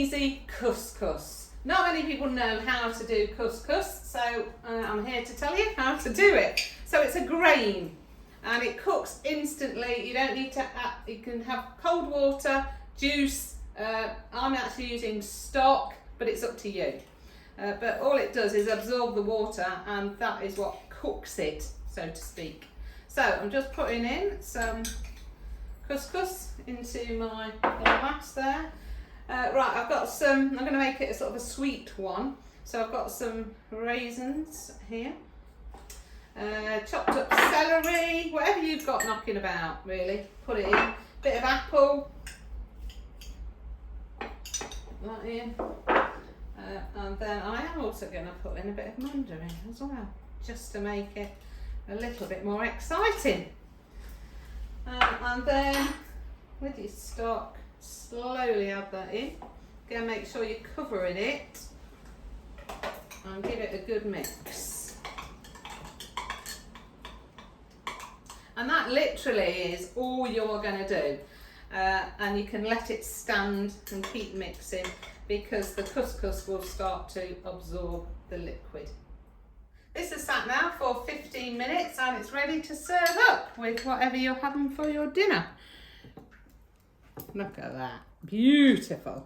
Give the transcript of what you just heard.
easy couscous. Not many people know how to do couscous, so I'm here to tell you how to do it. So it's a grain and it cooks instantly. You don't need to add, you can have cold water, juice. I'm actually using stock, but it's up to you. But all it does is absorb the water, and that is what cooks it, so to speak. So I'm just putting in some couscous into my glass there. Right, I've got some, I'm going to make it a sort of a sweet one. So I've got some raisins here, chopped up celery, whatever you've got knocking about really, put it in. Bit of apple, that in. And then I am also going to put in a bit of mandarin as well, just to make it a little bit more exciting. And then with your stock, slowly add that in. Again, make sure you're covering it and give it a good mix. And that literally is all you're going to do. And you can let it stand and keep mixing, because the couscous will start to absorb the liquid. This has sat now for 15 minutes and it's ready to serve up with whatever you're having for your dinner. Look at that, beautiful.